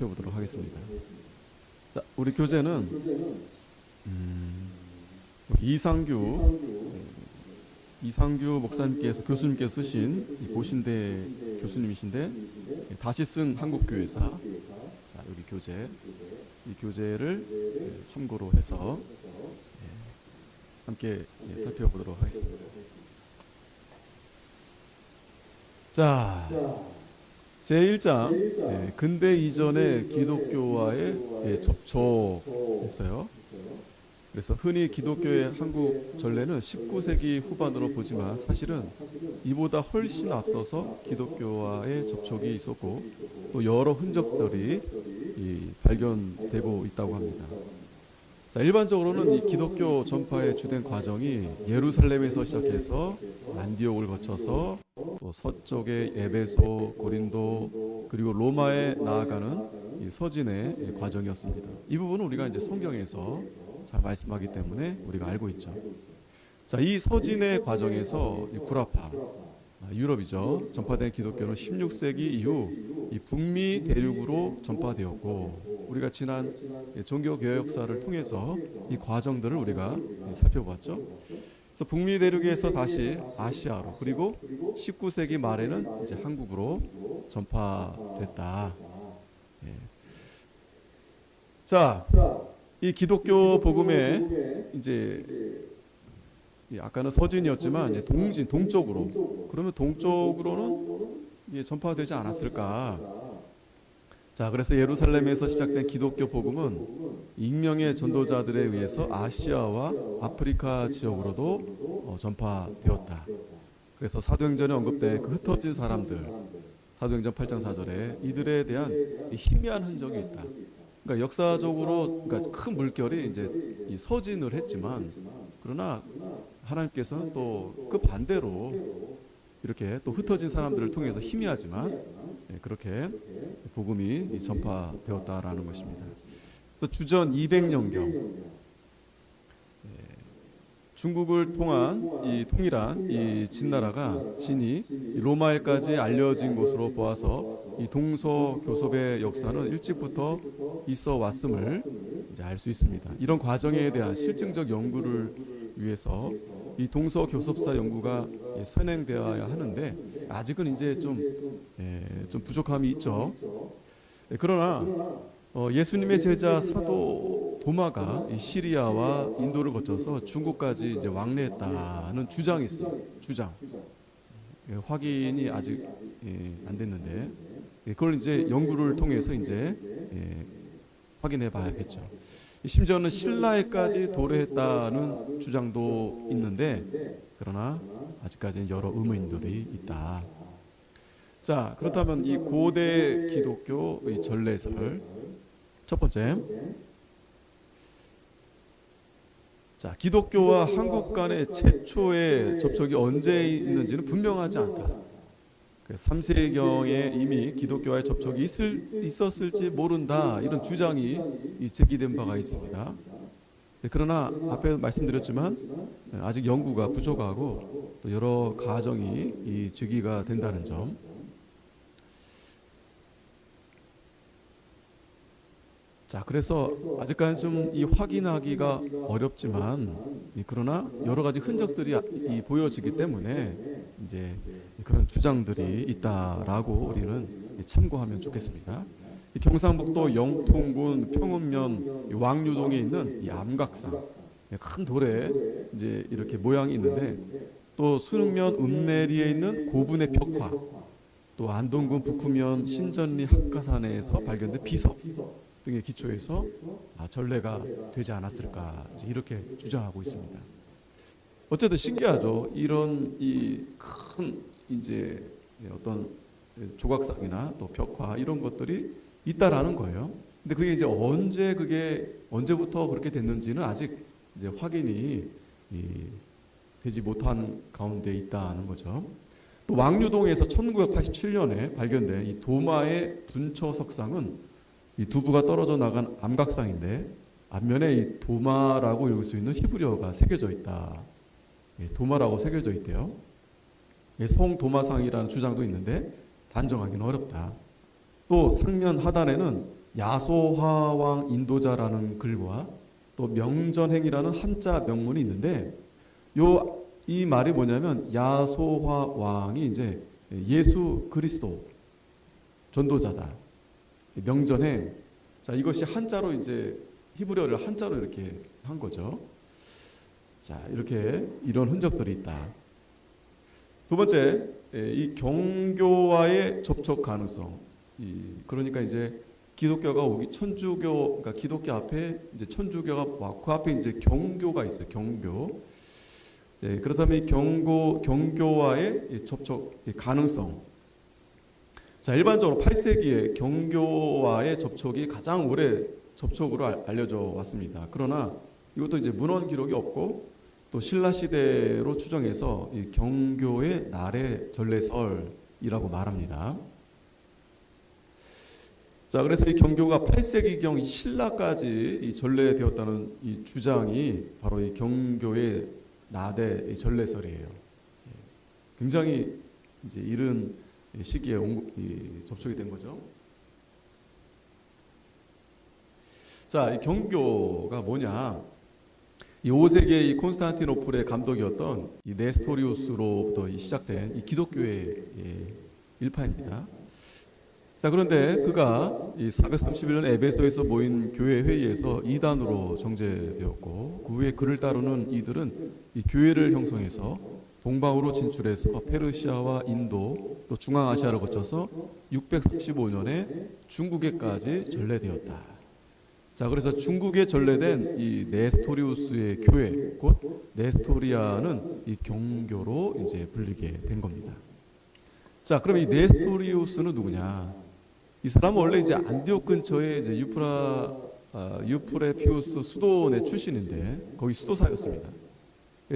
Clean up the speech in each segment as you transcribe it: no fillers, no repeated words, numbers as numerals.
살펴보도록 하겠습니다. 자, 우리 교재는 이상규 목사님께서 교수님께서 쓰신 이 고신대 교수님이신데 다시 쓴 한국교회사. 자, 여기 교재, 이 교재를 참고로 해서 함께 살펴보도록 하겠습니다. 자, 제1장 근대 이전의 기독교와의 접촉했어요. 그래서 흔히 기독교의 한국 전례는 19세기 후반으로 보지만 사실은 이보다 훨씬 앞서서 기독교와의 접촉이 있었고 또 여러 흔적들이 발견되고 있다고 합니다. 자, 일반적으로는 이 기독교 전파의 주된 과정이 예루살렘에서 시작해서 안디옥을 거쳐서 또 서쪽의 에베소, 고린도 그리고 로마에 나아가는 이 서진의 과정이었습니다. 이 부분은 우리가 이제 성경에서 잘 말씀하기 때문에 우리가 알고 있죠. 자, 이 서진의 과정에서 이 구라파, 유럽이죠. 전파된 기독교는 16세기 이후 이 북미 대륙으로 전파되었고 우리가 지난 종교개혁 역사를 통해서 이 과정들을 우리가 살펴봤죠. 그래서 북미 대륙에서 다시 아시아로 그리고 19세기 말에는 이제 한국으로 전파됐다. 자, 이 기독교 복음의 이제 아까는 서진이었지만 이제 동쪽으로 그러면 동쪽으로는 전파되지 않았을까? 자, 그래서 예루살렘에서 시작된 기독교 복음은 익명의 전도자들에 의해서 아시아와 아프리카 지역으로도 전파되었다. 그래서 사도행전에 언급된 그 흩어진 사람들, 사도행전 8장 4절에 이들에 대한 희미한 흔적이 있다. 그러니까 역사적으로 그러니까 큰 물결이 이제 이 서진을 했지만 그러나 하나님께서는 또 그 반대로 이렇게 또 흩어진 사람들을 통해서 희미하지만 그렇게 복음이 전파되었다라는 것입니다. 또 주전 200년경 중국을 통일한 이 진나라가 진이 로마에까지 알려진 것으로 보아서 이 동서교섭의 역사는 일찍부터 있어 왔음을 이제 알 수 있습니다. 이런 과정에 대한 실증적 연구를 위해서 이 동서교섭사 연구가 선행되어야 하는데 아직은 이제 좀 부족함이 있죠. 그러나 예수님의 제자 사도 도마가 이 시리아와 인도를 거쳐서 중국까지 이제 왕래했다는 주장이 있습니다. 주장. 확인이 아직 안 됐는데 그걸 이제 연구를 통해서 이제 확인해 봐야겠죠. 심지어는 신라에까지 도래했다는 주장도 있는데 그러나 아직까지는 여러 의문들이 있다. 자, 그렇다면 이 고대 기독교 이 전례설 첫 번째, 자, 기독교와 한국 간의 최초의 접촉이 언제 있는지는 분명하지 않다. 3세경에 이미 기독교와의 접촉이 있었을지 모른다 이런 주장이 제기된 바가 있습니다. 그러나 앞에 말씀드렸지만 아직 연구가 부족하고 또 여러 가정이 제기가 된다는 점. 자, 그래서 아직까지 좀 확인하기가 어렵지만 그러나 여러 가지 흔적들이 보여지기 때문에 이제 그런 주장들이 있다라고 우리는 참고하면 좋겠습니다. 경상북도 영통군 평읍면 왕류동에 있는 이 암각상 큰 돌에 이제 이렇게 모양이 있는데 또 순흥면 읍내리에 있는 고분의 벽화 또 안동군 북후면 신전리 학가산에서 발견된 비석 등의 기초에서 전례가 되지 않았을까 이렇게 주장하고 있습니다. 어쨌든 신기하죠. 이런 이 큰 이제 어떤 조각상이나 또 벽화 이런 것들이 있다라는 거예요. 근데 그게 언제부터 그렇게 됐는지는 아직 이제 확인이 되지 못한 가운데 있다는 거죠. 또 왕류동에서 1987년에 발견된 이 도마의 분처 석상은 이 두부가 떨어져 나간 암각상인데 앞면에 이 도마라고 읽을 수 있는 히브리어가 새겨져 있다. 도마라고 새겨져 있대요. 성도마상이라는 주장도 있는데 단정하기는 어렵다. 또 상면 하단에는 야소화왕 인도자라는 글과 또 명전행이라는 한자 명문이 있는데 이 말이 뭐냐면 야소화왕이 이제 예수 그리스도 전도자다. 명전행. 자, 이것이 한자로 이제 히브리어를 한자로 이렇게 한 거죠. 자, 이렇게 이런 흔적들이 있다. 두 번째, 이 경교와의 접촉 가능성. 그러니까 이제 기독교가 오기 천주교, 그러니까 기독교 앞에 이제 천주교가 왔고 그 앞에 이제 경교가 있어요. 경교. 그렇다면 이 경교와의 접촉 가능성. 자, 일반적으로 8세기에 경교와의 접촉이 가장 오래 접촉으로 알려져 왔습니다. 그러나 이것도 이제 문헌 기록이 없고 또 신라 시대로 추정해서 이 경교의 날의 전래설이라고 말합니다. 자, 그래서 이 경교가 8세기경 신라까지 이 전래되었다는 이 주장이 바로 이 경교의 나대 전래설이에요. 굉장히 이제 이른 시기에 접촉이 된 거죠. 자, 이 경교가 뭐냐? 이 5세기의 이 콘스탄티노플의 감독이었던 이 네스토리우스로부터 시작된 이 기독교의 일파입니다. 자, 그런데 그가 이 431년 에베소에서 모인 교회 회의에서 이단으로 정죄되었고 그 후에 그를 따르는 이들은 이 교회를 형성해서 동방으로 진출해서 페르시아와 인도 또 중앙아시아를 거쳐서 635년에 중국에까지 전래되었다. 자, 그래서 중국에 전래된 이 네스토리우스의 교회, 곧 네스토리아는 이 경교로 이제 불리게 된 겁니다. 자, 그럼 이 네스토리우스는 누구냐? 이 사람은 원래 이제 안디옥 근처에 이제 유프레피우스 수도내 출신인데 거기 수도사였습니다.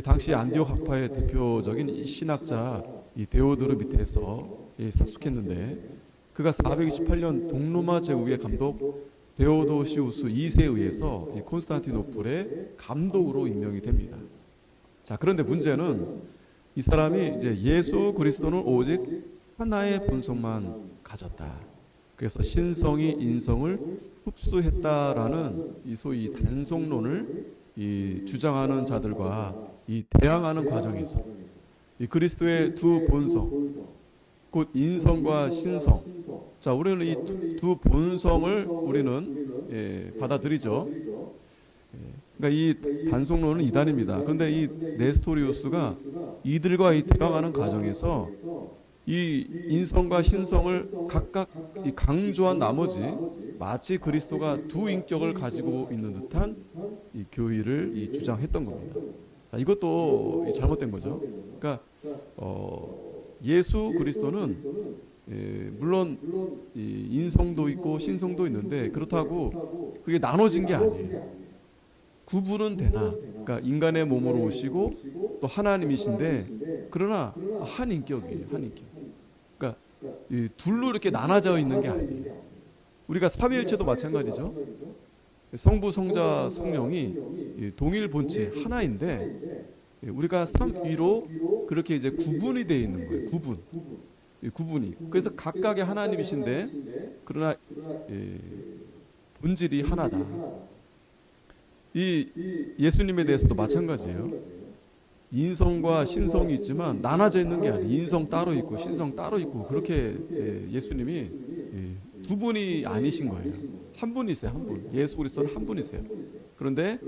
당시 안디옥 학파의 대표적인 신학자 이 데오도르 밑에서 사숙했는데 그가 428년 동로마 제국의 감독 데오도시우스 2세에 의해서 이 콘스탄티노플의 감독으로 임명이 됩니다. 자, 그런데 문제는 이 사람이 이제 예수 그리스도는 오직 하나의 본성만 가졌다. 그래서 신성이 인성을 흡수했다라는 이 소위 단성론을 주장하는 자들과 이 대항하는 과정에서 이 그리스도의 두 본성, 곧 인성과 신성. 자, 우리는 이 두 본성을 우리는 받아들이죠. 그러니까 이 단성론은 이단입니다. 그런데 이 네스토리우스가 이들과 이 대항하는 과정에서 이 인성과 신성을 각각 강조한 나머지 마치 그리스도가 두 인격을 가지고 있는 듯한 이 교의를 주장했던 겁니다. 자, 이것도 잘못된 거죠. 그러니까 예수 그리스도는 물론 인성도 있고 신성도 있는데 그렇다고 그게 나눠진 게 아니에요. 구분은 되나? 그러니까 인간의 몸으로 오시고 또 하나님이신데 그러나 한 인격이에요. 한 인격. 그러니까 둘로 이렇게 나눠져 있는 게 아니에요. 우리가 삼위일체도 마찬가지죠. 성부, 성자, 성령이 동일 본체 하나인데 우리가 삼위로 그렇게 이제 구분이 되어 있는 거예요. 구분이. 그래서 각각의 하나님이신데 그러나 본질이 하나다. 이 예수님에 대해서도 마찬가지예요. 인성과 신성이 있지만 나눠져 있는 게 아니에요. 인성 따로 있고 신성 따로 있고 그렇게 예수님이 두 분이 아니신 거예요. 한 분이세요. 한 분. 예수 그리스도는 한 분이세요. 그런데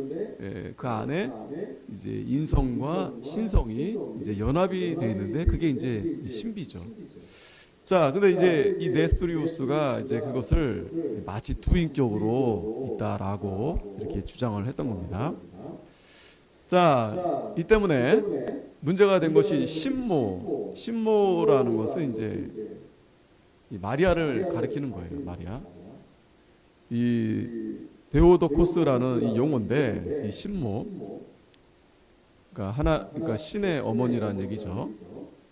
그 안에 이제 인성과 신성이 이제 연합이 되어 있는데 그게 이제 신비죠. 자, 근데 이제 이 네스토리우스가 이제 그것을 마치 두 인격으로 있다라고 이렇게 주장을 했던 겁니다. 자, 이 때문에 문제가 된 것이 신모라는 것은 이제 이 마리아를 가리키는 거예요. 마리아. 이 데오도코스라는 이 용어인데 이 신모, 그러니까 신의 어머니라는 얘기죠.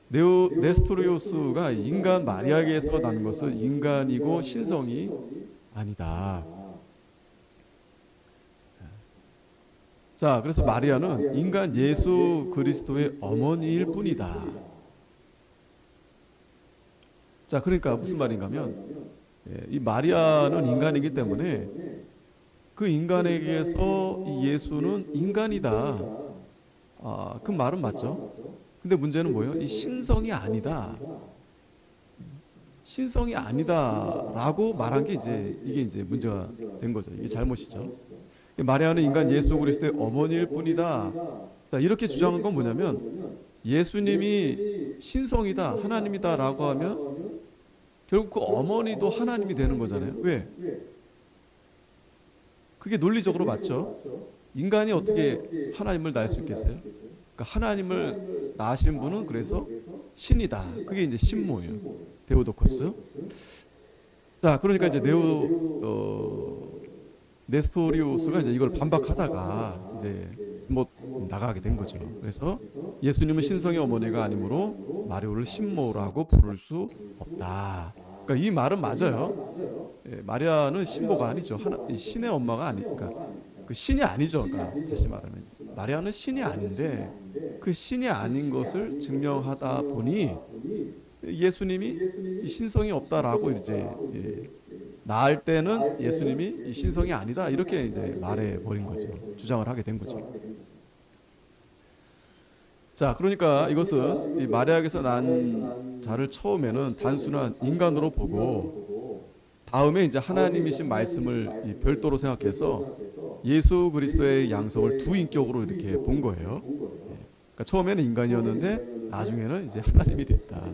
네스토리우스가 인간 마리아에게서 난 것은 인간이고 신성이 아니다. 자, 그래서 마리아는 인간 예수 그리스도의 어머니일 뿐이다. 자, 그러니까 무슨 말인가 하면 이 마리아는 인간이기 때문에 그 인간에게서 이 예수는 인간이다. 그 말은 맞죠. 근데 문제는 뭐예요? 이 신성이 아니다. 신성이 아니다라고 말한 게 이게 이제 문제가 된 거죠. 이게 잘못이죠. 마리아는 인간 예수 그리스도의 어머니일 뿐이다. 자, 이렇게 주장한 건 뭐냐면 예수님이 신성이다, 하나님이다라고 하면 결국 그 어머니도 하나님이 되는 거잖아요. 왜? 그게 논리적으로 맞죠. 인간이 어떻게 하나님을 낳을 수 있겠어요? 그러니까 하나님을 낳으신 분은 그래서 신이다. 그게 이제 신모예요. 데오도코스. 자, 그러니까 이제 네스토리우스가 이제 이걸 반박하다가 이제 못 나가게 된 거죠. 그래서 예수님은 신성의 어머니가 아니므로 마리오를 신모라고 부를 수 없다. 그러니까 이 말은 맞아요. 마리아는 신모가 아니죠. 신의 엄마가 아니니까 그 신이 아니죠. 그러니까 다시 말하면 마리아는 신이 아닌데 그 신이 아닌 것을 증명하다 보니 예수님이 신성이 없다라고 이제 낳을 때는 예수님이 신성이 아니다 이렇게 이제 말해 버린 거죠. 주장을 하게 된 거죠. 자, 그러니까 이것은 이 마리아에게서 난 자를 처음에는 단순한 인간으로 보고 다음에 이제 하나님이신 말씀을 별도로 생각해서 예수 그리스도의 양성을 두 인격으로 이렇게 본 거예요. 그러니까 처음에는 인간이었는데 나중에는 이제 하나님이 됐다.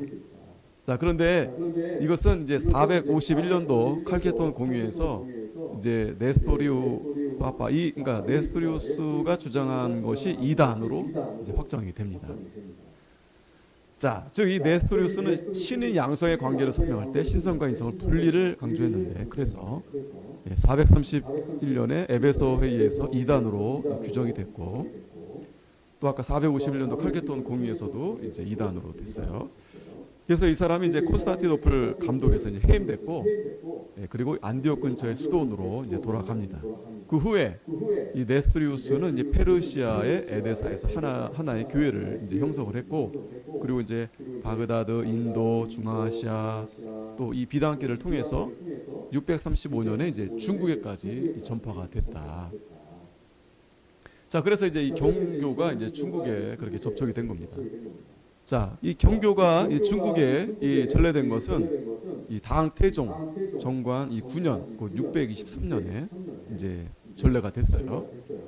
자, 그런데 이것은 이제 451년도 칼케톤 공의에서 이제 그러니까 네스토리우스가 주장한 것이 이단으로 이제 확정이 됩니다. 자, 즉 이 네스토리우스는 신의 양성의 관계를 설명할 때 신성과 인성을 분리를 강조했는데 그래서 431년에 에베소 회의에서 이단으로 규정이 됐고 또 아까 451년도 칼케톤 공의에서도 이제 이단으로 됐어요. 그래서 이 사람이 이제 콘스탄티노플 감독에서 이제 해임됐고, 그리고 안디옥 근처의 수도원으로 이제 돌아갑니다. 그 후에 이 네스토리우스는 이제 페르시아의 에데사에서 하나의 교회를 이제 형성을 했고, 그리고 이제 바그다드, 인도, 중앙아시아 또 이 비단길을 통해서 635년에 이제 중국에까지 전파가 됐다. 자, 그래서 이제 이 경교가 이제 중국에 그렇게 접촉이 된 겁니다. 자, 이 경교가 이 중국에 전래된 것은 이 당태종 정관 이 9년, 그 623년에 이제 전래가 됐어요.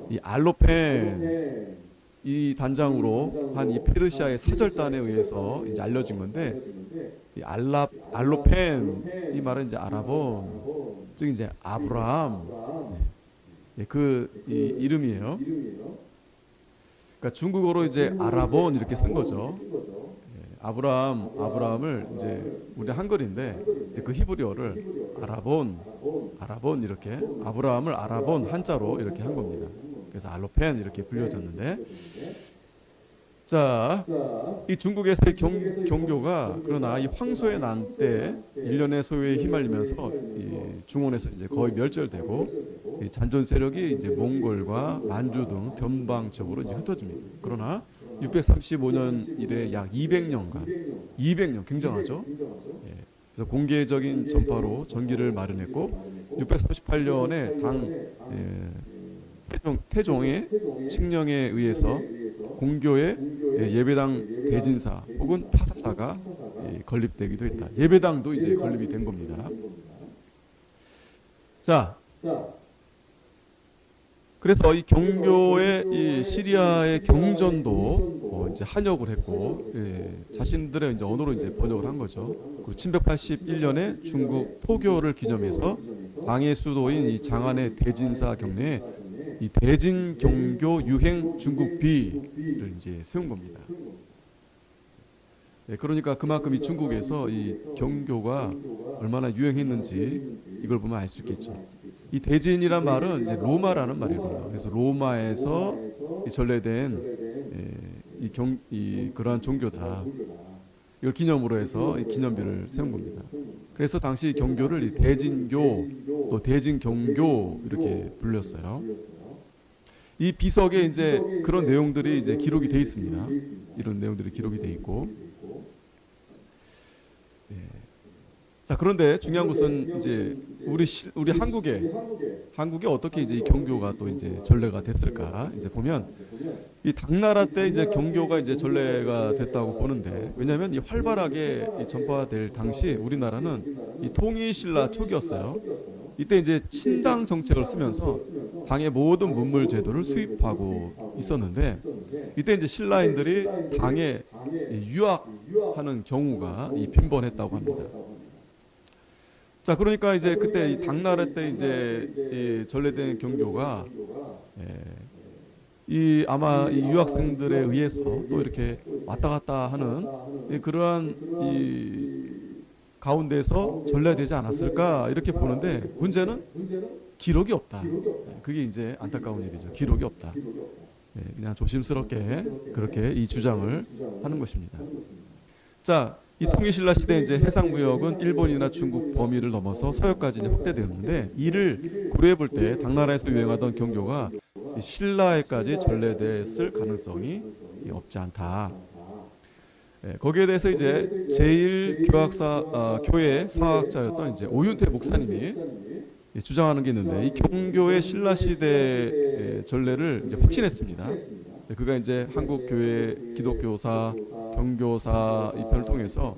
이 알로펜 이 단장으로 한 이 페르시아의 사절단에 의해서 이제 알려진 건데 이 알로펜 이 말은 이제 아라본 즉 이제 아브라함 그 이 이름이에요. 그러니까 중국어로 이제 아라본 이렇게 쓴 거죠. 아브라함을 이제 우리 한글인데 이제 그 히브리어를 아라본 이렇게 아브라함을 아라본 한자로 이렇게 한 겁니다. 그래서 알로펜 이렇게 불려졌는데 자, 이 중국에서의 경교가 그러나 이 황소의 난 때 일련의 소요에 휘말리면서 이 중원에서 이제 거의 멸절되고 이 잔존 세력이 이제 몽골과 만주 등 변방 지역으로 이제 흩어집니다. 그러나 635년 이래 약 200년 굉장하죠. 그래서 공개적인 전파로 전기를 마련했고 638년에 태종의 칙령에 의해서 공교의 예배당 대진사 혹은 파사사가 건립되기도 했다. 예배당도 이제 건립이 된 겁니다. 자, 그래서 이 경교의 이 시리아의 경전도 이제 한역을 했고 자신들의 이제 언어로 이제 번역을 한 거죠. 그리고 781년에 중국 포교를 기념해서 당의 수도인 이 장안의 대진사 경내에 이 대진 경교 유행 중국비를 이제 세운 겁니다. 그러니까 그만큼 이 중국에서 이 경교가 얼마나 유행했는지 이걸 보면 알 수 있겠죠. 이 대진이란 말은 이제 로마라는 말이거든요. 그래서 로마에서 전래된 그러한 종교다. 이걸 기념으로 해서 이 기념비를 세운 겁니다. 그래서 당시 경교를 이 대진교 또 대진경교 이렇게 불렸어요. 이 비석에 이제 그런 내용들이 이제 기록이 돼 있습니다. 이런 내용들이 기록이 돼 있고, 자, 그런데 중요한 것은 이제 우리 한국에 어떻게 이제 이 경교가 또 이제 전례가 됐을까? 이제 보면 이 당나라 때 이제 경교가 이제 전례가 됐다고 보는데, 왜냐하면 이 활발하게 이 전파될 당시 우리나라는 이 통일신라 초기였어요. 이때 이제 친당 정책을 쓰면서 당의 모든 문물 제도를 수입하고 있었는데, 이때 이제 신라인들이 당에 유학하는 경우가 이 빈번했다고 합니다. 자, 그러니까 이제 그때 이 당나라 때 이제 이 전래된 경교가 이 아마 이 유학생들에 의해서 또 이렇게 왔다 갔다 하는 그러한 이 가운데서 전래되지 않았을까 이렇게 보는데, 문제는 기록이 없다. 그게 이제 안타까운 일이죠. 기록이 없다. 그냥 조심스럽게 그렇게 이 주장을 하는 것입니다. 자, 이 통일신라 시대 이제 해상 무역은 일본이나 중국 범위를 넘어서 서역까지 이제 확대되었는데, 이를 고려해 볼 때 당나라에서 유행하던 경교가 신라에까지 전래됐을 가능성이 없지 않다. 거기에 대해서 이제 교회 사학자였던 이제 오윤태 목사님이 주장하는 게 있는데, 이 경교의 신라 시대 전례를 이제 확신했습니다. 그가 이제 한국 교회 기독교사 경교사 이 편을 통해서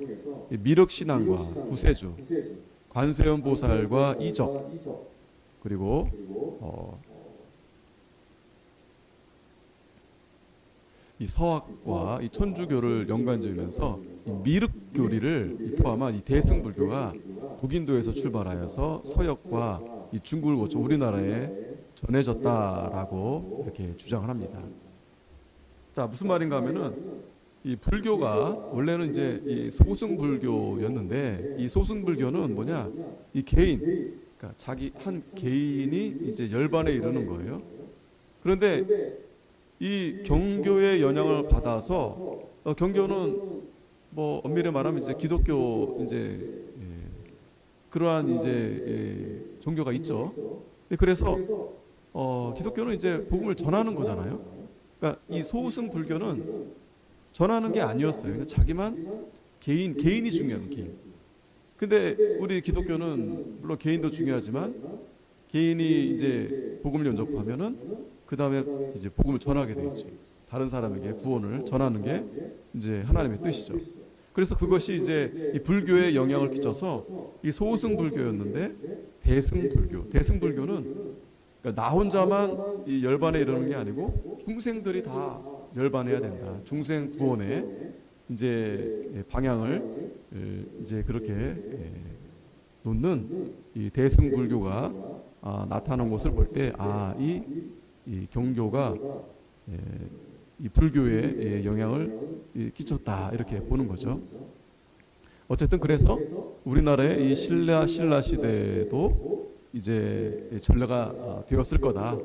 미륵신앙과 구세주, 관세음 보살과 이적, 그리고 이 서학과 이 천주교를 연관지으면서 이 미륵교리를 포함한 이 대승불교가 북인도에서 출발하여서 서역과 이 중국을 거쳐 우리나라에 전해졌다라고 이렇게 주장을 합니다. 자, 무슨 말인가 하면은 이 불교가 원래는 이제 이 소승불교였는데, 이 소승불교는 뭐냐? 이 개인, 그러니까 자기 한 개인이 이제 열반에 이르는 거예요. 그런데 이 경교의 영향을 받아서 경교는 뭐 엄밀히 말하면 이제 기독교 이제 그러한 이제 종교가 있죠. 그래서 기독교는 이제 복음을 전하는 거잖아요. 그러니까 이 소승 불교는 전하는 게 아니었어요. 그러니까 자기만 개인이 중요한 개인. 근데 우리 기독교는 물론 개인도 중요하지만 개인이 이제 복음을 연접하면은 그 다음에 이제 복음을 전하게 되죠. 다른 사람에게 구원을 전하는 게 이제 하나님의 뜻이죠. 그래서 그것이 이제 이 불교에 영향을 끼쳐서 이 소승 불교였는데 대승불교는 그러니까 나 혼자만 이 열반에 이르는 게 아니고 중생들이 다 열반해야 된다. 중생 구원의 이제 방향을 이제 그렇게 놓는 이 대승불교가 나타나는 것을 볼 때 이 경교가 이 불교에 영향을 끼쳤다 이렇게 보는 거죠. 어쨌든 그래서 우리나라의 이 신라 시대도 이제 전례가 되었을 거다.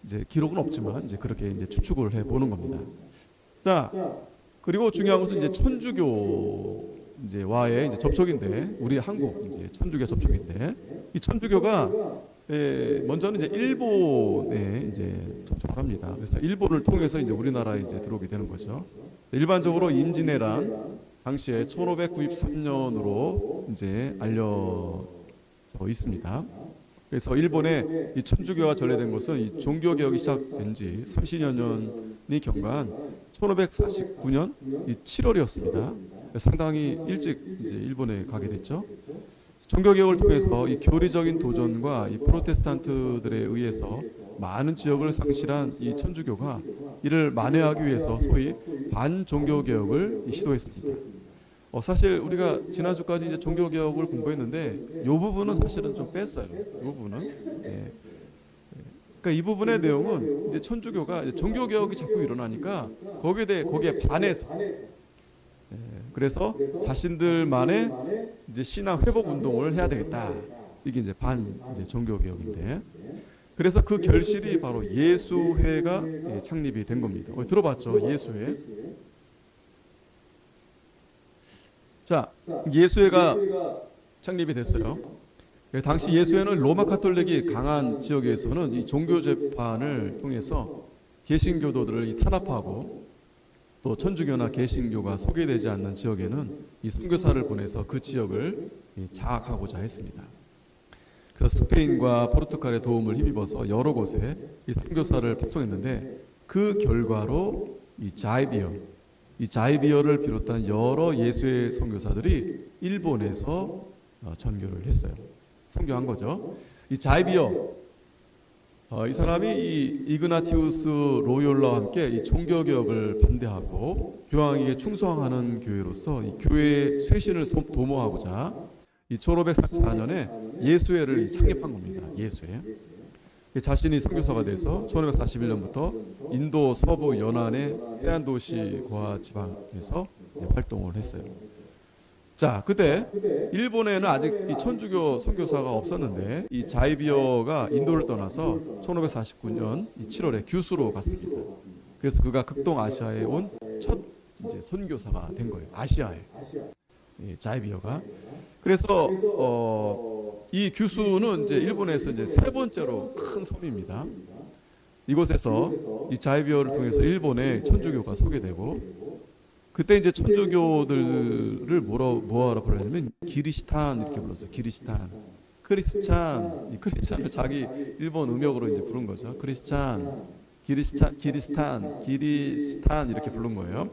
이제 기록은 없지만 이제 그렇게 이제 추측을 해 보는 겁니다. 자, 그리고 중요한 것은 이제 천주교 이제와의 이제 접촉인데, 우리 한국 이제 천주교 접촉인데, 이 천주교가 먼저는 이제 일본에 이제 접촉을 합니다. 그래서 일본을 통해서 이제 우리나라에 이제 들어오게 되는 거죠. 일반적으로 임진왜란 당시에 1593년으로 이제 알려져 있습니다. 그래서 일본에 이 천주교가 전래된 것은 이 종교 개혁이 시작된 지 30여 년이 경과한 1549년 이 7월이었습니다. 상당히 일찍 이제 일본에 가게 됐죠. 종교 개혁을 통해서 이 교리적인 도전과 이 프로테스탄트들에 의해서 많은 지역을 상실한 이 천주교가 이를 만회하기 위해서 소위 반종교 개혁을 시도했습니다. 사실 우리가 지난주까지 이제 종교 개혁을 공부했는데 이 부분은 사실은 좀 뺐어요. 이 부분은. 그러니까 이 부분의 내용은 이제 천주교가 이제 종교 개혁이 자꾸 일어나니까 거기에 반해서 그래서 자신들만의 이제 신앙 회복 운동을 해야 되겠다. 이게 이제 이제 종교 개혁인데, 그래서 그 결실이 바로 예수회가 창립이 된 겁니다. 들어봤죠? 예수회. 자, 예수회가 창립이 됐어요. 당시 예수회는 로마 카톨릭이 강한 지역에서는 이 종교 재판을 통해서 개신교도들을 탄압하고 또 천주교나 개신교가 소개되지 않는 지역에는 이 선교사를 보내서 그 지역을 장악하고자 했습니다. 그래서 스페인과 포르투갈의 도움을 힘입어서 여러 곳에 이 선교사를 파송했는데 그 결과로 이 자이비어를 비롯한 여러 예수의 선교사들이 일본에서 전교를 했어요. 선교한 거죠. 이 자이비어 이 사람이 이 이그나티우스 로욜라와 함께 이 종교개혁을 반대하고 교황에게 충성하는 교회로서 이 교회의 쇄신을 도모하고자 이 1534년에 예수회를 창립한 겁니다. 예수회. 자신이 선교사가 돼서 1541년부터 인도 서부 연안의 해안 도시 고아 지방에서 활동을 했어요. 자, 그때 일본에는 아직 이 천주교 선교사가 없었는데 이 자이비어가 인도를 떠나서 1549년 7월에 규수로 갔습니다. 그래서 그가 극동 아시아에 온 첫 이제 선교사가 된 거예요. 아시아에 자이비어가. 그래서 이 규수는 이제 일본에서 이제 세 번째로 큰 섬입니다. 이곳에서 이 자이비어를 통해서 일본의 천주교가 소개되고. 그때 이제 천주교들을 뭐하라 부르냐면 기리시탄 이렇게 불렀어요. 기리시탄, 크리스찬, 이 크리스찬을 자기 일본 음역으로 이제 부른 거죠. 크리스찬, 기리스탄 이렇게 부른 거예요.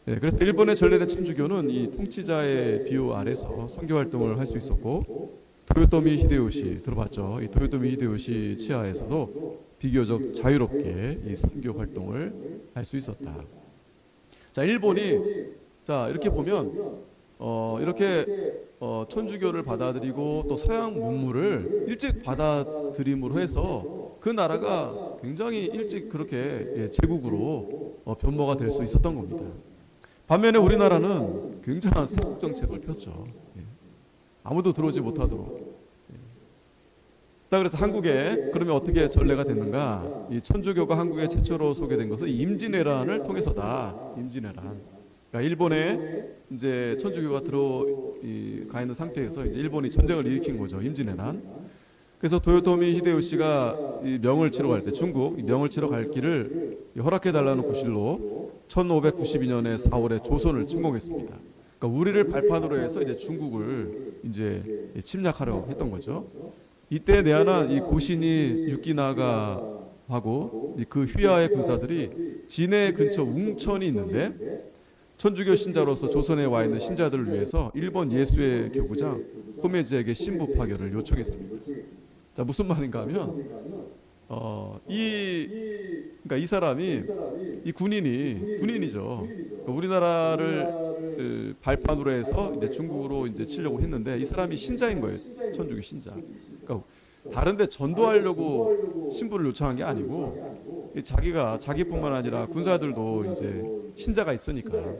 네, 그래서 일본의 전래된 천주교는 이 통치자의 비호 아래서 선교 활동을 할 수 있었고, 도요토미 히데요시 들어봤죠? 이 도요토미 히데요시 치하에서도 비교적 자유롭게 이 선교 활동을 할 수 있었다. 자, 일본이 자 이렇게 보면 이렇게 천주교를 받아들이고 또 서양 문물을 일찍 받아들임으로 해서 그 나라가 굉장히 일찍 그렇게 제국으로 변모가 될 수 있었던 겁니다. 반면에 우리나라는 굉장한 세국 정책을 폈죠. 아무도 들어오지 못하도록. 자, 그래서 한국에 그러면 어떻게 전례가 됐는가? 이 천주교가 한국에 최초로 소개된 것은 임진왜란을 통해서다. 임진왜란. 그러니까 일본에 이제 천주교가 들어가 있는 상태에서 이제 일본이 전쟁을 일으킨 거죠. 임진왜란. 그래서 도요토미 히데요시가 이 명을 치러 갈 때 중국 명을 치러 갈 길을 허락해 달라는 구실로 1592년에 4월에 조선을 침공했습니다. 그러니까 우리를 발판으로 해서 이제 중국을 이제 침략하려 했던 거죠. 이때 내한한 이 고신이 유키나가하고 그 휘하의 군사들이 진해 근처 웅천이 있는데 천주교 신자로서 조선에 와 있는 신자들을 위해서 일본 예수의 교구장 코메지에게 신부 파견을 요청했습니다. 자, 무슨 말인가 하면 그러니까 이 사람이 이 군인이죠. 그러니까 우리나라를 발판으로 해서 이제 중국으로 이제 치려고 했는데 이 사람이 신자인 거예요. 천주교 신자. 그러니까 다른데 전도하려고 신부를 요청한 게 아니고 자기뿐만 아니라 군사들도 이제 신자가 있으니까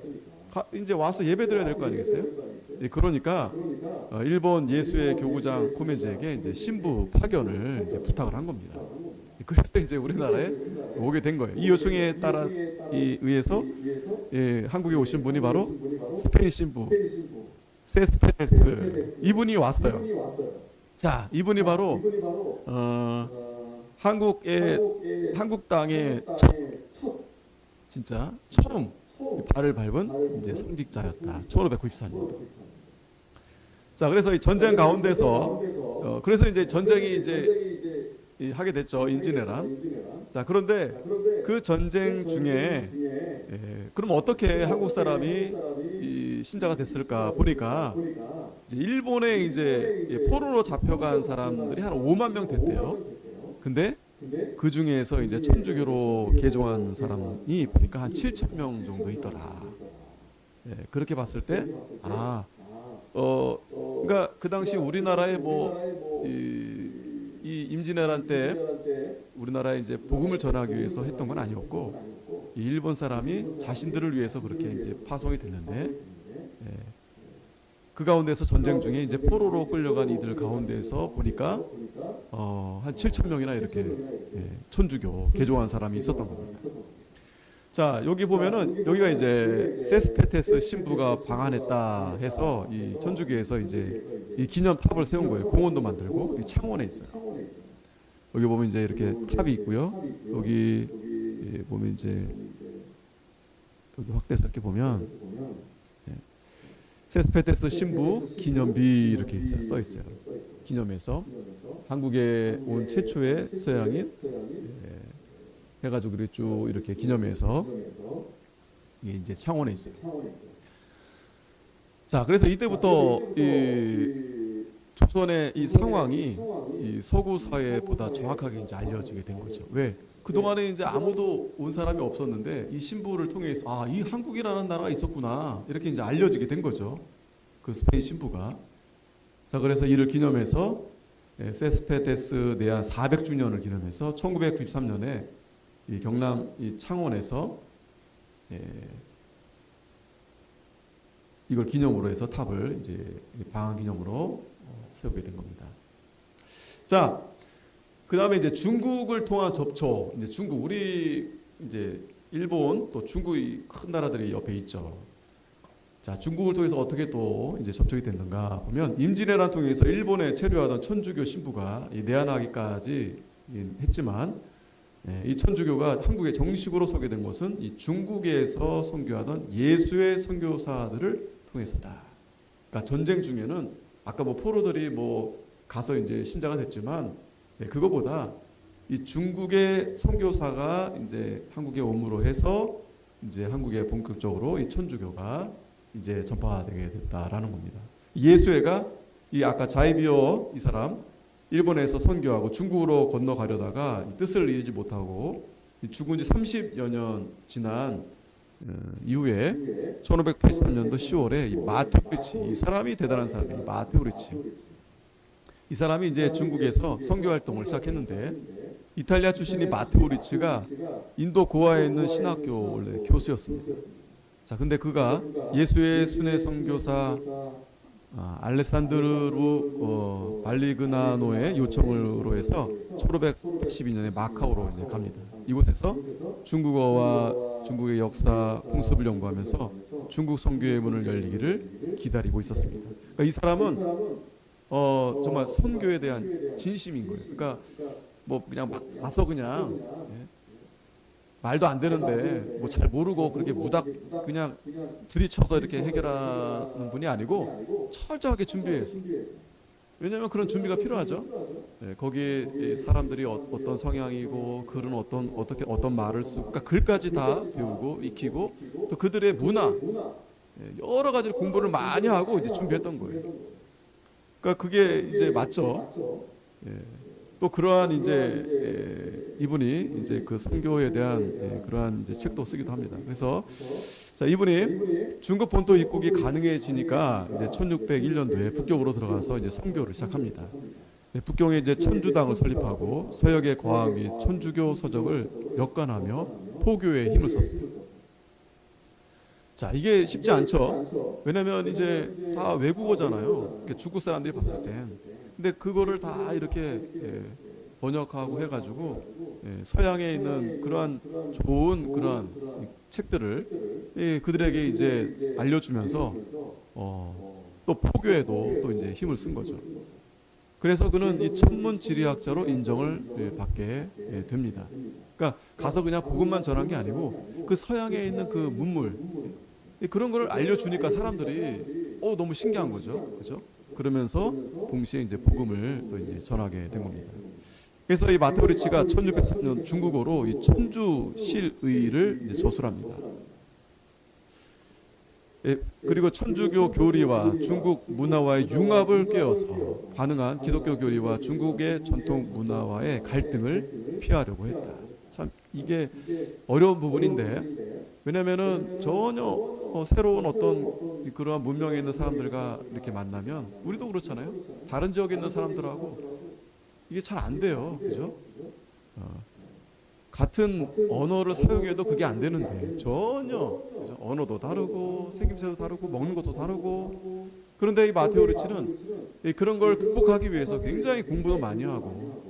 이제 와서 예배드려야 될 거 아니겠어요? 그러니까 일본 예수의 교구장 코메지에게 이제 신부 파견을 이제 부탁을 한 겁니다. 그래서 이제 우리나라에 오게 된 거예요. 이 요청에 따라 의해서 한국에 오신 분이 바로 스페인 신부 세스페네스 이분이 왔어요. 자, 이분이 바로 한국 땅에 진짜 처음 발을 밟은 이제 성직자였다. 1594년. 자, 그래서 이 전쟁 가운데서 그래서 이제 전쟁이 이제 하게 됐죠. 임진왜란. 자, 그런데 그 전쟁 중에 그럼 어떻게 한국 사람이 이 신자가 됐을까 보니까 이제 일본에 이제 포로로 잡혀간 사람들이 한 5만 명 됐대요. 근데 그 중에서 이제 천주교로 개종한 사람이 보니까 한 7천 명 정도 있더라. 그렇게 봤을 때 그러니까 그 당시 우리나라에 이 임진왜란 때 우리나라에 이제 복음을 전하기 위해서 했던 건 아니었고 이 일본 사람이 자신들을 위해서 그렇게 이제 파송이 됐는데 그 가운데서 전쟁 중에 이제 포로로 끌려간 이들 가운데서 보니까 한 7천 명이나 이렇게 천주교 개종한 사람이 있었던 겁니다. 자, 여기 보면은 여기가 이제 세스페테스 신부가 방한했다 해서 이 천주교에서 이제 이 기념탑을 세운 거예요. 공원도 만들고 창원에 있어요. 여기 보면 이제 이렇게 탑이 있고요. 여기 보면 이제 여기 확대해서 이렇게 보면 세스페테스 신부 기념비 이렇게 있어요. 써 있어요. 기념해서 한국에 온 최초의 서양인 해가지고 쭉 이렇게 기념해서 이게 이제 창원에 있어요. 자, 그래서 이때부터 이 조선의 이 상황이 이 서구 사회보다 정확하게 이제 알려지게 된 거죠. 왜? 그동안에 이제 아무도 온 사람이 없었는데 이 신부를 통해서 아, 이 한국이라는 나라가 있었구나. 이렇게 이제 알려지게 된 거죠. 그 스페인 신부가. 자, 그래서 이를 기념해서 세스페테스 내한 400주년을 기념해서 1993년에 이 경남 이 창원에서 이걸 기념으로 해서 탑을 이제 방한 기념으로 세우게 된 겁니다. 자, 그 다음에 이제 중국을 통한 접촉. 이제 중국, 우리 이제 일본 또 중국이 큰 나라들이 옆에 있죠. 자, 중국을 통해서 어떻게 또 이제 접촉이 됐는가 보면 임진왜란 통해서 일본에 체류하던 천주교 신부가 이 내한하기까지 했지만 이 천주교가 한국에 정식으로 소개된 것은 이 중국에서 선교하던 예수의 선교사들을 통해서다. 그러니까 전쟁 중에는 아까 뭐 포로들이 뭐 가서 이제 신자가 됐지만 그거보다 이 중국의 선교사가 이제 한국에 옴으로 해서 이제 한국에 본격적으로 이 천주교가 이제 전파되게 됐다라는 겁니다. 예수회가 이 아까 자이비어 이 사람 일본에서 선교하고 중국으로 건너가려다가 뜻을 이루지 못하고 죽은 지 30여 년 지난 이후에 1583년도 10월에 이 마테오리치, 이 사람이 대단한 사람이에요. 마테오리치. 이 사람이 이제 중국에서 선교 활동을 시작했는데 이탈리아 출신이 마테오리치가 인도 고아에 있는 신학교 원래 교수였습니다. 자, 근데 그가 예수의 순회 선교사 알레산드루 발리그나노의 요청으로 해서 1582년에 마카오로 이제 갑니다. 이곳에서 중국어와 중국의 역사, 풍습을 연구하면서 중국 선교의 문을 열리기를 기다리고 있었습니다. 그러니까 이 사람은 정말 선교에 대한 진심인 거예요. 그러니까 뭐 그냥 막 와서 그냥 말도 안 되는데 뭐 잘 모르고 그렇게 무닥 그냥 부딪혀서 이렇게 해결하는 분이 아니고 철저하게 준비해서. 왜냐하면 그런 준비가 필요하죠. 거기에 사람들이 어떤 성향이고 글은 어떤 말을 쓰고 그러니까 글까지 다 배우고 익히고 또 그들의 문화 여러 가지 공부를 많이 하고 이제 준비했던 거예요. 그러니까 그게 이제 맞죠. 또 그러한 이제 이분이 이제 그 선교에 대한 그러한 이제 책도 쓰기도 합니다. 그래서 자, 이분이 중국 본토 입국이 가능해지니까 이제 1601년도에 북경으로 들어가서 이제 선교를 시작합니다. 북경에 이제 천주당을 설립하고 서역의 과학 및 천주교 서적을 역관하며 포교에 힘을 썼습니다. 자, 이게 쉽지 않죠. 왜냐면 이제 다 외국어잖아요. 중국 사람들이 봤을 땐. 근데 그거를 다 이렇게 번역하고 해가지고 서양에 있는 그러한 좋은 그러한 책들을 그들에게 이제 알려주면서 또 포교에도 또 이제 힘을 쓴 거죠. 그래서 그는 이 천문 지리학자로 인정을 받게 됩니다. 그러니까 가서 그냥 복음만 전한 게 아니고 그 서양에 있는 그 문물 그런 걸 알려주니까 사람들이 너무 신기한 거죠. 그죠? 그러면서 동시에 이제 복음을 또 이제 전하게 된 겁니다. 그래서 이 마테오리치가 1603년 중국어로 이 천주실의를 이제 저술합니다. 그리고 천주교 교리와 중국 문화와의 융합을 꿰어서 가능한 기독교 교리와 중국의 전통 문화와의 갈등을 피하려고 했다. 참 이게 어려운 부분인데 왜냐면은 전혀 새로운 어떤 그러한 문명에 있는 사람들과 이렇게 만나면 우리도 그렇잖아요. 다른 지역에 있는 사람들하고 이게 잘 안 돼요. 그죠? 같은 언어를 사용해도 그게 안 되는데 전혀 그죠? 언어도 다르고 생김새도 다르고 먹는 것도 다르고 그런데 이 마테오리치는 그런 걸 극복하기 위해서 굉장히 공부도 많이 하고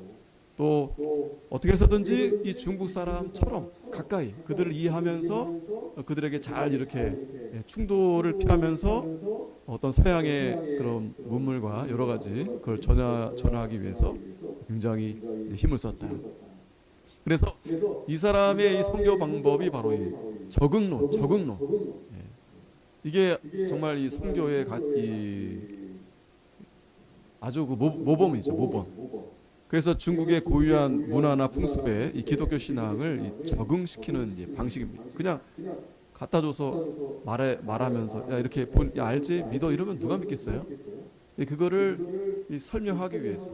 또 어떻게 해서든지 이 중국 사람처럼 가까이 그들을 이해하면서 그들에게 잘 이렇게 충돌을 피하면서 어떤 서양의 그런 문물과 여러 가지 그걸 전하기 위해서 굉장히 힘을 썼다. 그래서 이 사람의 이 선교 방법이 바로 이 적응론. 예. 이게 정말 이 선교의 아주 그 모범이죠, 모범. 그래서 중국의 고유한 문화나 풍습에 이 기독교 신앙을 적응시키는 방식입니다. 그냥 갖다 줘서 말하면서 야 이렇게 야 알지 믿어 이러면 누가 믿겠어요? 그거를 설명하기 위해서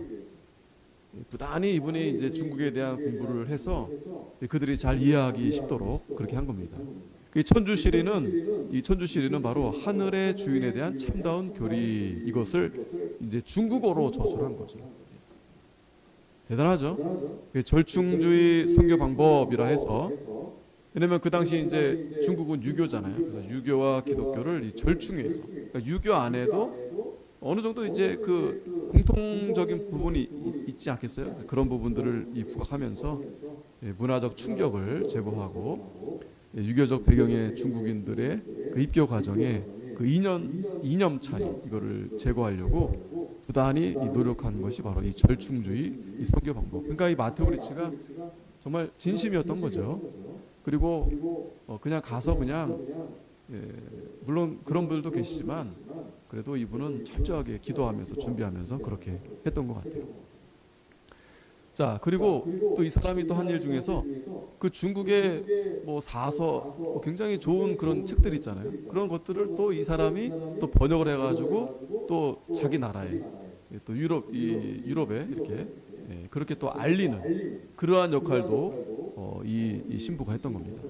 부단히 이분이 이제 중국에 대한 공부를 해서 그들이 잘 이해하기 쉽도록 그렇게 한 겁니다. 이 천주시리는 바로 하늘의 주인에 대한 참다운 교리, 이것을 이제 중국어로 저술한 거죠. 대단하죠? 절충주의 선교 방법이라 해서, 왜냐면 그 당시 이제 중국은 유교잖아요. 그래서 유교와 기독교를 절충해서, 그러니까 유교 안에도 어느 정도 이제 그 공통적인 부분이 있지 않겠어요? 그런 부분들을 부각하면서 문화적 충격을 제거하고 유교적 배경의 중국인들의 그 입교 과정에 그 이념 차이 이거를 제거하려고 부단히 노력한 것이 바로 이 절충주의 이 선교 방법. 그러니까 이 마테오 리치가 정말 진심이었던 거죠. 그리고 그냥 가서 그냥 물론 그런 분들도 계시지만 그래도 이분은 철저하게 기도하면서 준비하면서 그렇게 했던 것 같아요. 자, 그리고 또 이 사람이 또 한 일 중에서 그 중국의 뭐 사서 굉장히 좋은 그런 책들 있잖아요. 그런 것들을 또 이 사람이 또 번역을 해가지고 또 자기 나라에 또 유럽에 이렇게 그렇게 또 알리는 그러한 역할도 이 신부가 했던 겁니다.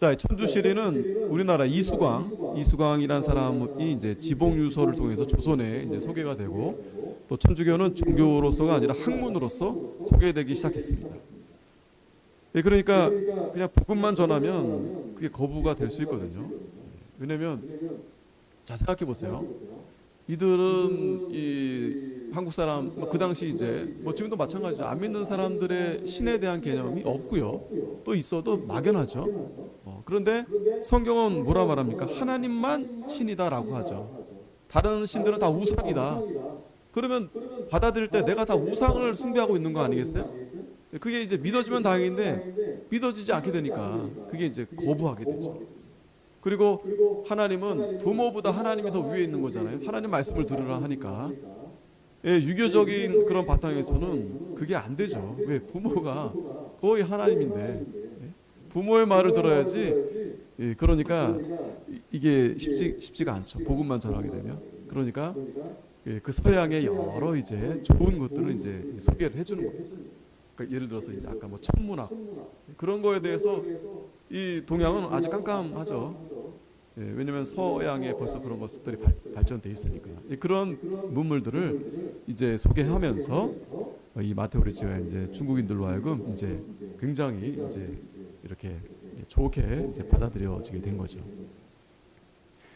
자, 천주시리는 우리나라 이수광이라는 사람이 이제 지봉유서를 통해서 조선에 이제 소개가 되고 또 천주교는 종교로서가 아니라 학문으로서 소개되기 시작했습니다. 그러니까 그냥 복음만 전하면 그게 거부가 될 수 있거든요. 왜냐면 자 생각해 보세요. 이들은 이 한국 사람 그 당시 이제 뭐 지금도 마찬가지죠. 안 믿는 사람들의 신에 대한 개념이 없고요. 또 있어도 막연하죠. 그런데 성경은 뭐라 말합니까? 하나님만 신이다라고 하죠. 다른 신들은 다 우상이다. 그러면 받아들일 때 내가 다 우상을 숭배하고 있는 거 아니겠어요? 그게 이제 믿어지면 다행인데 믿어지지 않게 되니까 그게 이제 거부하게 되죠. 그리고 하나님은 부모보다 하나님이 더 위에 있는 거잖아요. 하나님 말씀을 들으라 하니까. 유교적인 그런 바탕에서는 그게 안 되죠. 왜? 부모가 거의 하나님인데 부모의 말을 들어야지. 그러니까 이게 쉽지가 않죠. 복음만 전하게 되면. 그러니까 그 서양의 여러 이제 좋은 것들을 이제 소개를 해주는 거예요. 그러니까 예를 들어서 이제 아까 뭐 천문학 그런 거에 대해서 이 동양은 아주 깜깜하죠. 왜냐하면 서양에 벌써 그런 것들이 발전돼 있으니까요. 그런 문물들을 이제 소개하면서 이 마테오 리치가 이제 중국인들로 하여금 이제 굉장히 이제 이렇게 좋게 이제 받아들여지게 된 거죠.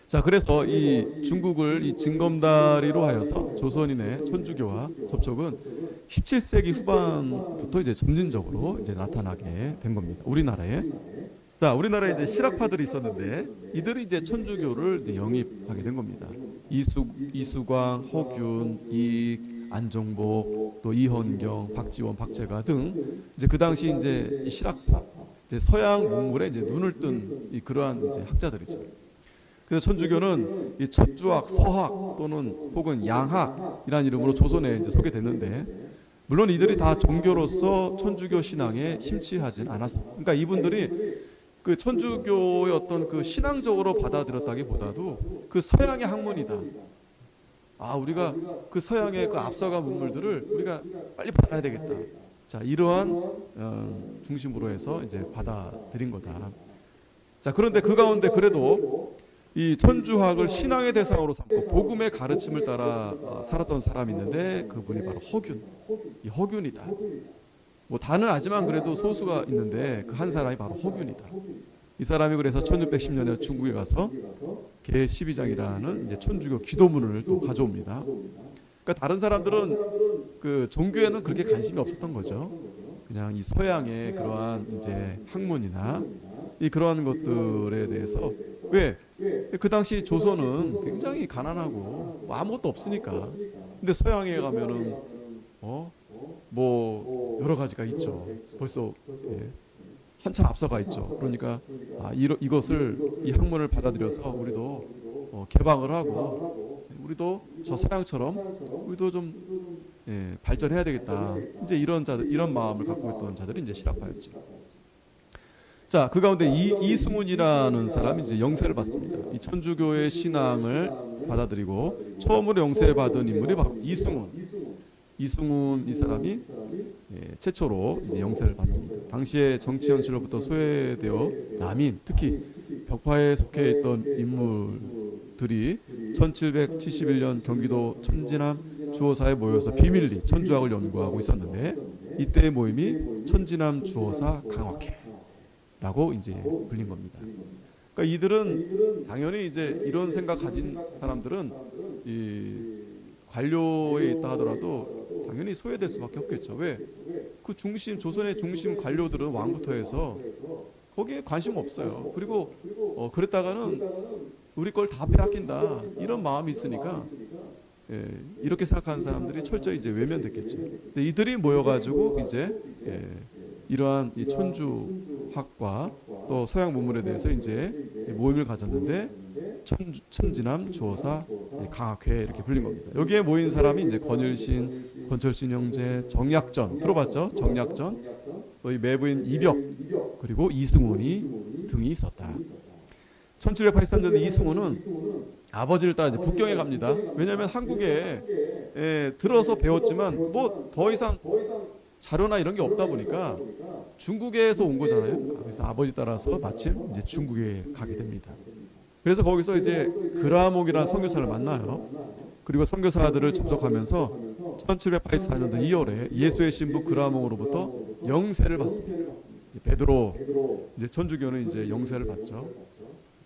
자, 그래서 이 중국을 이 징검다리로 하여서 조선인의 천주교와 접촉은 17세기 후반부터 이제 점진적으로 이제 나타나게 된 겁니다. 우리나라에. 자, 우리나라에 이제 실학파들이 있었는데 이들이 이제 천주교를 이제 영입하게 된 겁니다. 이수광, 허균, 안종복, 또 이헌경, 박지원, 박재가 등 이제 그 당시 이제 이 실학파, 이제 서양 문물에 이제 눈을 뜬 그러한 이제 학자들이죠. 그래서 천주교는 이 척주학, 서학 또는 혹은 양학이라는 이름으로 조선에 이제 소개됐는데 물론 이들이 다 종교로서 천주교 신앙에 심취하진 않았습니다. 그러니까 이분들이 그 천주교의 어떤 그 신앙적으로 받아들였다기보다도 그 서양의 학문이다. 우리가 그 서양의 그 앞서간 문물들을 우리가 빨리 받아야 되겠다. 자, 이러한 중심으로 해서 이제 받아들인 거다. 자, 그런데 그 가운데 그래도 이 천주학을 신앙의 대상으로 삼고 복음의 가르침을 따라 살았던 사람이 있는데 그분이 바로 이 허균이다. 뭐 다는 아지만 그래도 소수가 있는데 그 한 사람이 바로 허균이다. 이 사람이 그래서 1610년에 중국에 가서 개 12장이라는 이제 천주교 기도문을 또 가져옵니다. 그러니까 다른 사람들은 그 종교에는 그렇게 관심이 없었던 거죠. 그냥 이 서양의 그러한 이제 학문이나 이 그러한 것들에 대해서 왜? 그 당시 조선은 굉장히 가난하고 뭐 아무것도 없으니까. 근데 서양에 가면은 뭐 여러 가지가 있죠. 벌써 한참 앞서가 있죠. 그러니까 이것을 이 학문을 받아들여서 우리도 개방을 하고 우리도 저 서양처럼 우리도 좀 발전해야 되겠다. 이제 이런 자들 이런 마음을 갖고 있던 자들이 이제 실학파였죠. 자, 그 가운데 이승훈이라는 사람이 이제 영세를 받습니다. 이 천주교의 신앙을 받아들이고 처음으로 영세받은 인물이 바로 이승훈 이 사람이 최초로 이제 영세를 받습니다. 당시의 정치 현실로부터 소외되어 남인, 특히 벽파에 속해 있던 인물들이 1771년 경기도 천지남 주호사에 모여서 비밀리 천주학을 연구하고 있었는데 이때의 모임이 천지남 주호사 강화회라고 이제 불린 겁니다. 그러니까 이들은 당연히 이제 이런 생각 가진 사람들은 이 관료에 있다 하더라도 당연히 소외될 수밖에 없겠죠. 왜? 그 중심 조선의 중심 관료들은 왕부터 해서 거기에 관심 없어요. 그리고 그랬다가는 우리 걸 다 빼앗긴다 이런 마음이 있으니까 이렇게 생각하는 사람들이 철저히 이제 외면됐겠죠. 근데 이들이 모여가지고 이제 이러한 이 천주학과 또 서양 문물에 대해서 이제 모임을 가졌는데 천지남 주호사 강학회 이렇게 불린 겁니다. 여기에 모인 사람이 이제 권율신, 권철신 형제, 정약전 들어봤죠? 정약전, 이 매부인 이벽 그리고 이승훈이 등이 있었다. 1783년에 이승훈은 아버지를 따라 이제 북경에 갑니다. 왜냐하면 한국에 들어서 배웠지만 뭐 더 이상 자료나 이런 게 없다 보니까 중국에서 온 거잖아요. 그래서 아버지 따라서 마침 이제 중국에 가게 됩니다. 그래서 거기서 이제 그라목이라는 선교사를 만나요. 그리고 선교사들을 접촉하면서 1784년도 2월에 예수의 신부 그라목으로부터 영세를 받습니다. 베드로 이제 천주교는 이제 영세를 받죠.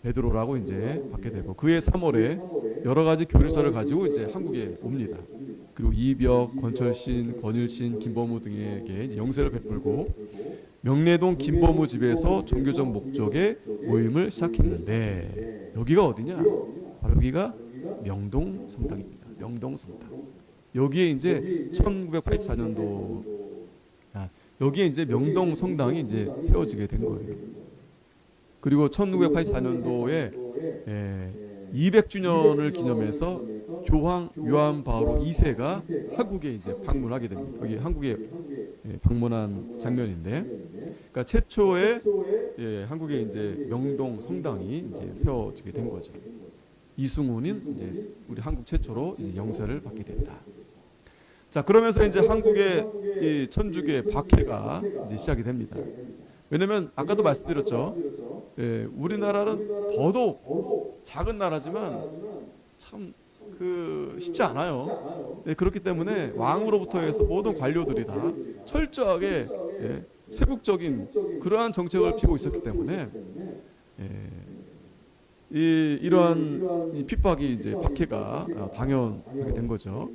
베드로라고 이제 받게 되고 그해 3월에 여러 가지 교리서를 가지고 이제 한국에 옵니다. 그리고 이벽, 권철신, 권일신, 김범우 등에게 영세를 베풀고 명례동 김범우 집에서 종교적 목적의 모임을 시작했는데 여기가 어디냐? 바로 여기가 명동 성당입니다. 명동 성당. 여기에 이제 1984년도 여기에 이제 명동 성당이 이제 세워지게 된 거예요. 그리고 1984년도에 200주년을 기념해서 교황 요한 바오로 2세가 한국에 이제 방문하게 됩니다. 여기 한국에 방문한 장면인데, 그러니까 최초의 한국에 이제 명동 성당이 이제 세워지게 된 거죠. 이승훈은 이제 우리 한국 최초로 이제 영세를 받게 된다. 자, 그러면서 이제 한국의 이 천주교의 박해가 이제 시작이 됩니다. 왜냐면 아까도 말씀드렸죠. 우리나라는 더더욱 작은 나라지만 참 쉽지 않아요. 그렇기 때문에 왕으로부터 해서 모든 관료들이 다 철저하게 세국적인 그러한 정책을 피고 있었기 때문에 이러한 이 핍박이 이제 박해가 당연하게 된 거죠.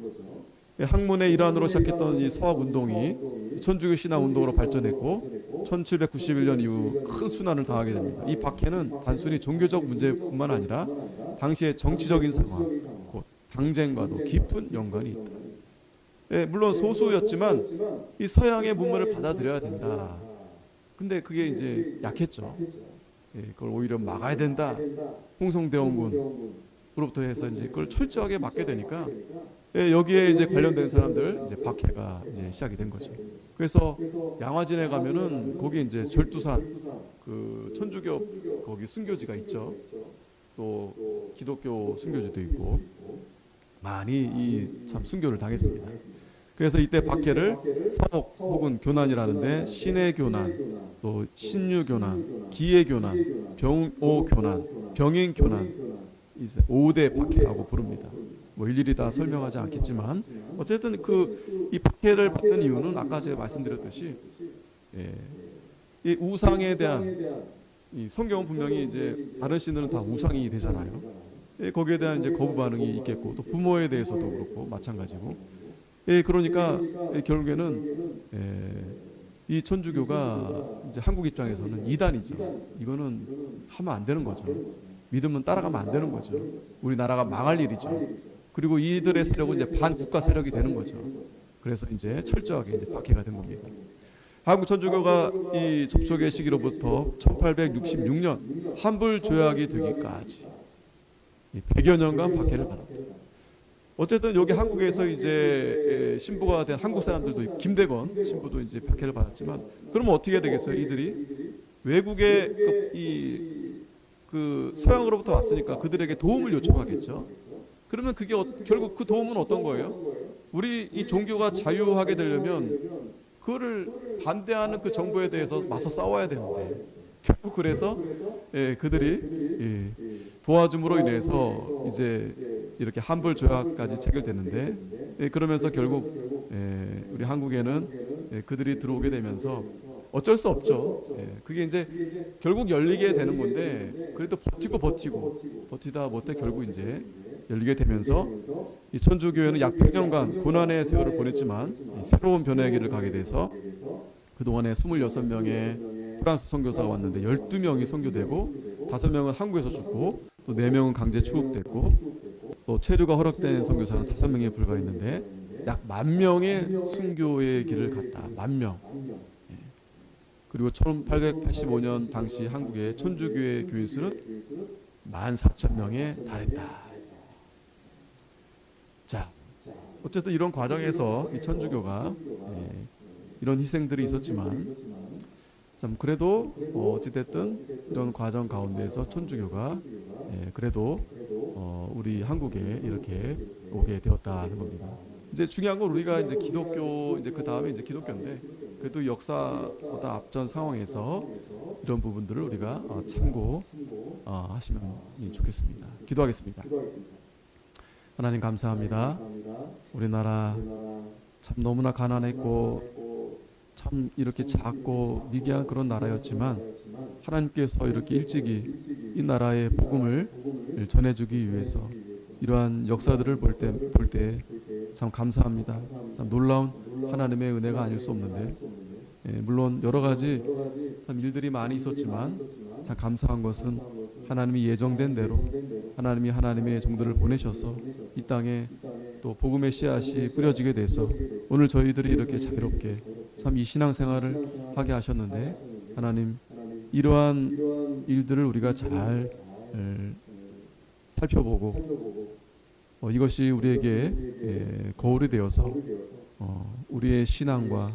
학문의 일환으로 시작했던 이 서학 운동이 천주교 신학 운동으로 발전했고 1791년 이후 큰 순환을 당하게 됩니다. 이 박해는 단순히 종교적 문제뿐만 아니라 당시의 정치적인 상황, 곧 당쟁과도 깊은 연관이 있다. 물론 소수였지만 이 서양의 문물을 받아들여야 된다. 근데 그게 이제 약했죠. 그걸 오히려 막아야 된다. 홍성대원군으로부터 해서 이제 그걸 철저하게 막게 되니까 여기에 이제 관련된 사람들 이제 박해가 이제 시작이 된 거죠. 그래서 양화진에 가면은 거기 이제 절두산 그 천주교 거기 순교지가 있죠. 또 기독교 순교지도 있고 많이 이 참 순교를 당했습니다. 그래서 이때 박해를 사복 혹은 교난이라는데 신의 교난, 또 신유 교난, 기의 교난, 병오 교난, 병인 교난 5대 박해라고 부릅니다. 뭐 일일이 다 설명하지 않겠지만 어쨌든 이 박해를 받는 이유는 아까 제가 말씀드렸듯이 이 우상에 대한 이 성경은 분명히 이제 다른 신들은 다 우상이 되잖아요. 거기에 대한 이제 거부 반응이 있겠고 또 부모에 대해서도 그렇고 마찬가지고 그러니까 결국에는 이 천주교가 이제 한국 입장에서는 이단이죠. 이거는 하면 안 되는 거죠. 믿으면 따라가면 안 되는 거죠. 우리나라가 망할 일이죠. 그리고 이들의 세력은 이제 반국가 세력이 되는 거죠. 그래서 이제 철저하게 이제 박해가 된 겁니다. 한국 천주교가 이 접촉의 시기로부터 1866년 환불 조약이 되기까지 100여 년간 박해를 받았다. 어쨌든 여기 한국에서 이제 신부가 된 한국 사람들도 김대건 신부도 이제 박해를 받았지만 그러면 어떻게 되겠어요? 이들이 외국의 그 서양으로부터 왔으니까 그들에게 도움을 요청하겠죠. 그러면 그게 결국 그 도움은 어떤 거예요? 우리 이 종교가 자유하게 되려면 그거를 반대하는 그 정부에 대해서 맞서 싸워야 되는데 결국 그래서 그들이 도와줌으로 인해서 이제 이렇게 환불 조약까지 체결되는데 그러면서 결국 우리 한국에는 그들이 들어오게 되면서 어쩔 수 없죠. 그게 이제 결국 열리게 되는 건데 그래도 버티다 못해 결국 이제 열리게 되면서 이 천주교회는 약 100년간 고난의 세월을 보냈지만 새로운 변화의 길을 가게 돼서 그동안에 26명의 프랑스 선교사가 왔는데 12명이 선교되고 5명은 한국에서 죽고 또 4명은 강제 추국됐고 또 체류가 허락된 선교사는 5명에 불과했는데 약 10,000명의 순교의 길을 갔다. 10,000명. 그리고 1885년 당시 한국의 천주교회 교인 수는 14,000명에 달했다. 자, 어쨌든 이런 과정에서 이 천주교가 이런 희생들이 있었지만 참 그래도 어찌됐든 이런 과정 가운데서 천주교가 그래도 우리 한국에 이렇게 오게 되었다는 겁니다. 이제 중요한 건 우리가 이제 기독교 이제 그 다음에 이제 기독교인데 그래도 역사보다 앞전 상황에서 이런 부분들을 우리가 참고하시면 좋겠습니다. 기도하겠습니다. 하나님 감사합니다. 우리나라 참 너무나 가난했고 참 이렇게 작고 미개한 그런 나라였지만 하나님께서 이렇게 일찍이 이 나라의 복음을 전해주기 위해서 이러한 역사들을 볼 때 참 감사합니다. 참 놀라운 하나님의 은혜가 아닐 수 없는데 물론 여러 가지 참 일들이 많이 있었지만 참 감사한 것은 하나님이 예정된 대로 하나님이 하나님의 종들을 보내셔서 이 땅에 또 복음의 씨앗이 뿌려지게 돼서 오늘 저희들이 이렇게 자유롭게 참 이 신앙생활을 하게 하셨는데 하나님 이러한 일들을 우리가 잘 살펴보고 이것이 우리에게 거울이 되어서 우리의 신앙과